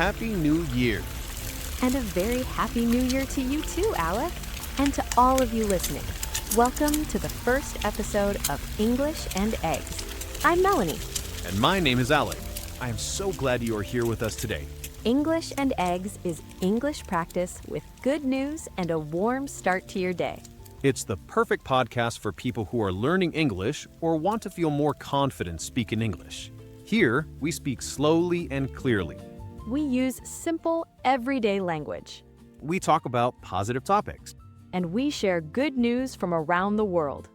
Happy New Year! And a very happy new year to you too, Alec. And to all of you listening. Welcome to the first episode of English and Eggs. I'm Melanie. And my name is Alec. I am so glad you are here with us today. English and Eggs is English practice with good news and a warm start to your day. It's the perfect podcast for people who are learning English or want to feel more confident speaking English. Here, we speak slowly and clearly. We use simple, everyday language. We talk about positive topics. And we share good news from around the world.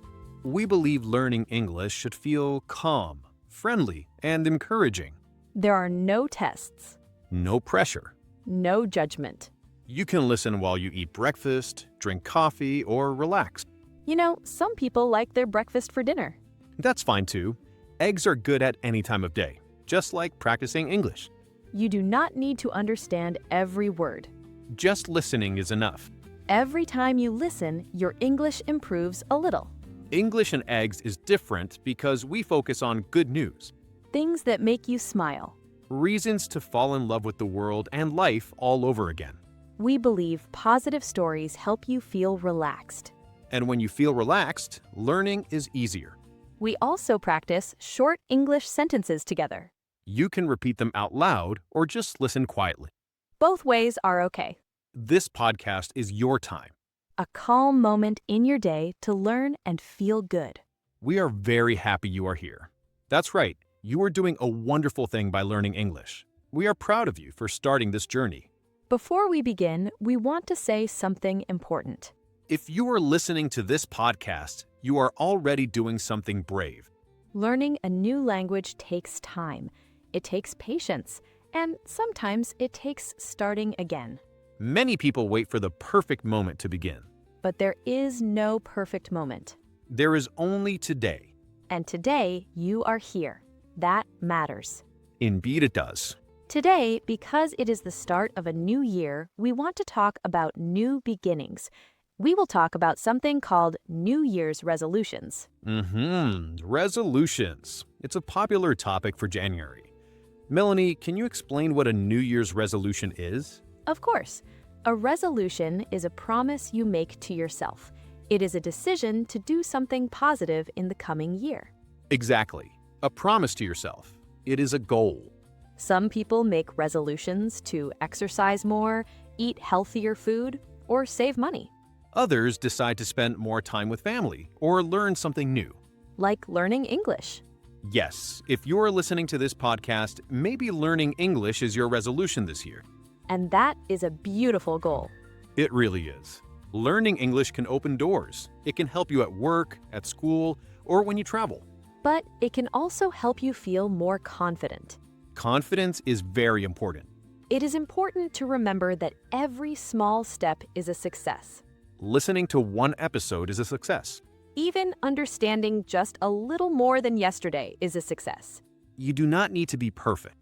We believe learning English should feel calm, friendly, and encouraging. There are no tests. No pressure. No judgment. You can listen while you eat breakfast, drink coffee, or relax. You know, some people like their breakfast for dinner. That's fine too. Eggs are good at any time of day, just like practicing English. You do not need to understand every word. Just listening is enough. Every time you listen, your English improves a little. English and Eggs is different because we focus on good news. Things that make you smile. Reasons to fall in love with the world and life all over again. We believe positive stories help you feel relaxed. And when you feel relaxed, learning is easier. We also practice short English sentences together. You can repeat them out loud or just listen quietly. Both ways are okay. This podcast is your time. A calm moment in your day to learn and feel good. We are very happy you are here. That's right, you are doing a wonderful thing by learning English. We are proud of you for starting this journey. Before we begin, we want to say something important. If you are listening to this podcast, you are already doing something brave. Learning a new language takes time. It takes patience, and sometimes it takes starting again. Many people wait for the perfect moment to begin. But there is no perfect moment. There is only today. And today, you are here. That matters. Indeed it does. Today, because it is the start of a new year, we want to talk about new beginnings. We will talk about something called New Year's resolutions. Resolutions. It's a popular topic for January. Melanie, can you explain what a New Year's resolution is? Of course. A resolution is a promise you make to yourself. It is a decision to do something positive in the coming year. Exactly. A promise to yourself. It is a goal. Some people make resolutions to exercise more, eat healthier food, or save money. Others decide to spend more time with family or learn something new. Like learning English. Yes, if you're listening to this podcast, maybe learning English is your resolution this year. And that is a beautiful goal. It really is. Learning English can open doors. It can help you at work, at school, or when you travel. But it can also help you feel more confident. Confidence is very important. It is important to remember that every small step is a success. Listening to one episode is a success. Even understanding just a little more than yesterday is a success. You do not need to be perfect.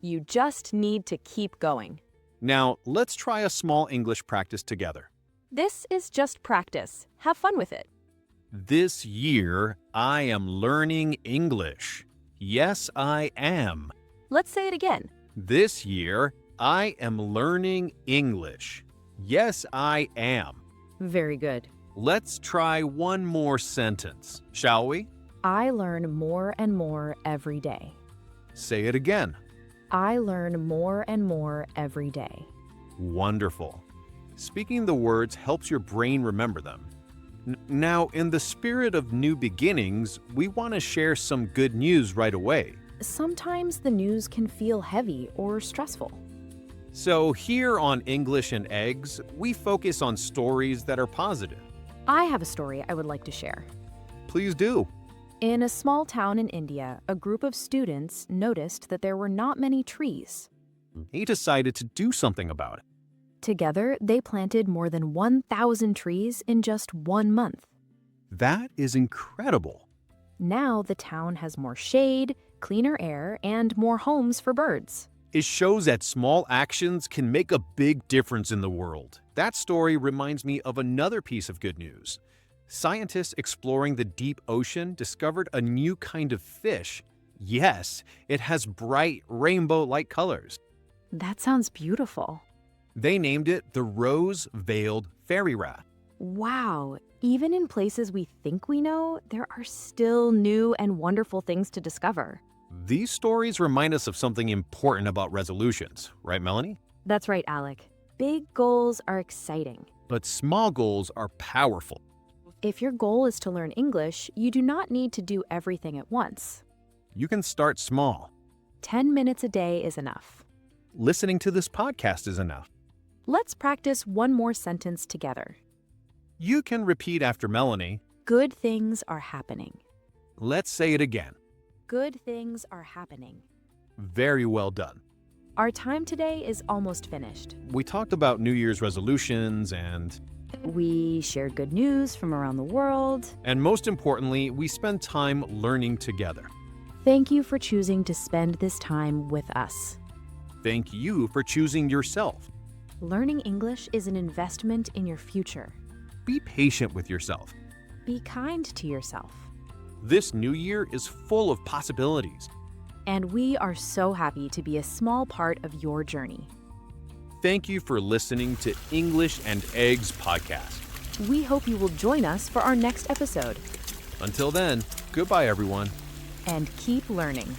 You just need to keep going. Now, let's try a small English practice together. This is just practice. Have fun with it. This year, I am learning English. Yes, I am. Let's say it again. This year, I am learning English. Yes, I am. Very good. Let's try one more sentence, shall we? I learn more and more every day. Say it again. I learn more and more every day. Wonderful. Speaking the words helps your brain remember them. Now, in the spirit of new beginnings, we want to share some good news right away. Sometimes the news can feel heavy or stressful. So here on English and Eggs, we focus on stories that are positive. I have a story I would like to share. Please do. In a small town in India, a group of students noticed that there were not many trees. He decided to do something about it. Together, they planted more than 1,000 trees in just 1 month. That is incredible. Now the town has more shade, cleaner air, and more homes for birds. It shows that small actions can make a big difference in the world. That story reminds me of another piece of good news. Scientists exploring the deep ocean discovered a new kind of fish. Yes, it has bright rainbow-like colors. That sounds beautiful. They named it the Rose-Veiled Fairy Wrath. Wow, even in places we think we know, there are still new and wonderful things to discover. These stories remind us of something important about resolutions, right, Melanie? That's right, Alec. Big goals are exciting. But small goals are powerful. If your goal is to learn English, you do not need to do everything at once. You can start small. 10 minutes a day is enough. Listening to this podcast is enough. Let's practice one more sentence together. You can repeat after Melanie. Good things are happening. Let's say it again. Good things are happening. Very well done. Our time today is almost finished. We talked about New Year's resolutions and We shared good news from around the world. most importantly, we spend time learning together. Thank you for choosing to spend this time with us. Thank you for choosing yourself. Learning English is an investment in your future. Be patient with yourself. Be kind to yourself. This new year is full of possibilities. And we are so happy to be a small part of your journey. Thank you for listening to English and Eggs podcast. We hope you will join us for our next episode. Until then, goodbye, everyone. And keep learning.